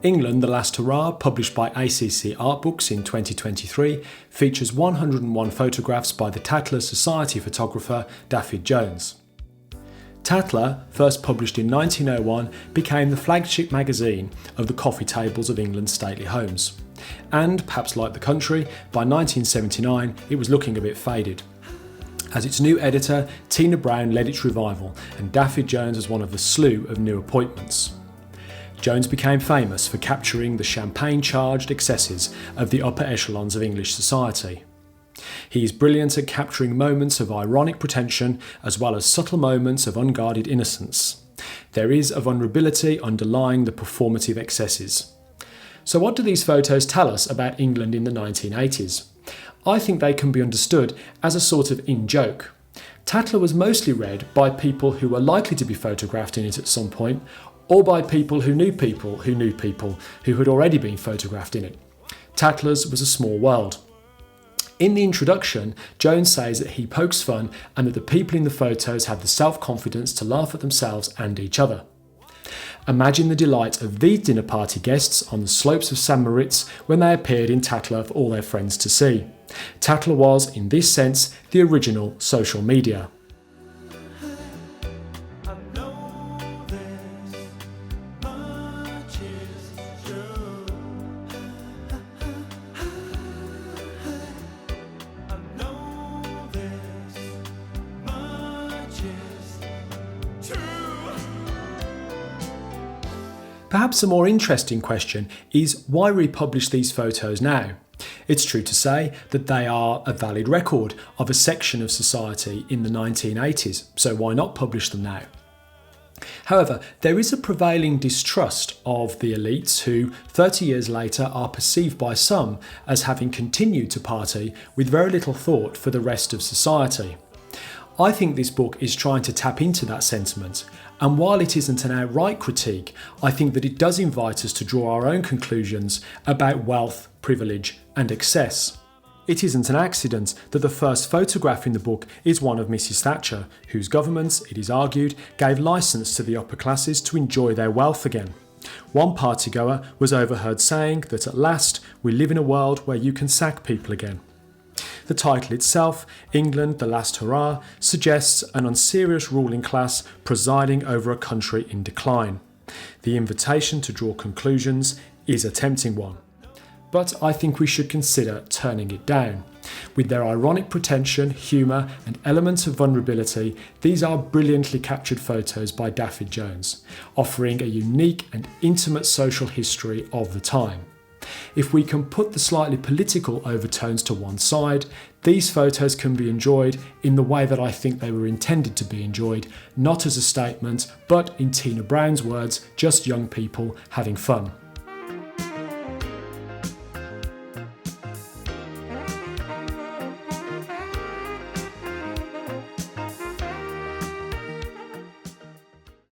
England, The Last Hurrah, published by ACC Art Books in 2023, features 101 photographs by the Tatler Society photographer Dafydd Jones. Tatler, first published in 1901, became the flagship magazine of the coffee tables of England's stately homes. And, perhaps like the country, by 1979 it was looking a bit faded. As its new editor, Tina Brown led its revival, and Dafydd Jones was one of a slew of new appointments. Jones became famous for capturing the champagne-charged excesses of the upper echelons of English society. He is brilliant at capturing moments of ironic pretension as well as subtle moments of unguarded innocence. There is a vulnerability underlying the performative excesses. So what do these photos tell us about England in the 1980s? I think they can be understood as a sort of in-joke. Tatler was mostly read by people who were likely to be photographed in it at some point, or by people who knew people who knew people who had already been photographed in it. Tatler's was a small world. In the introduction, Jones says that he pokes fun and that the people in the photos have the self-confidence to laugh at themselves and each other. Imagine the delight of these dinner party guests on the slopes of St Moritz when they appeared in Tatler for all their friends to see. Tatler was, in this sense, the original social media. Perhaps a more interesting question is why republish these photos now? It's true to say that they are a valid record of a section of society in the 1980s, so why not publish them now? However, there is a prevailing distrust of the elites who, 30 years later, are perceived by some as having continued to party with very little thought for the rest of society. I think this book is trying to tap into that sentiment, and while it isn't an outright critique, I think that it does invite us to draw our own conclusions about wealth, privilege and excess. It isn't an accident that the first photograph in the book is one of Mrs. Thatcher, whose governments, it is argued, gave licence to the upper classes to enjoy their wealth again. One partygoer was overheard saying that at last we live in a world where you can sack people again. The title itself, England, The Last Hurrah, suggests an unserious ruling class presiding over a country in decline. The invitation to draw conclusions is a tempting one. But I think we should consider turning it down. With their ironic pretension, humour and elements of vulnerability, these are brilliantly captured photos by Dafydd Jones, offering a unique and intimate social history of the time. If we can put the slightly political overtones to one side, these photos can be enjoyed in the way that I think they were intended to be enjoyed, not as a statement, but in Tina Brown's words, just young people having fun.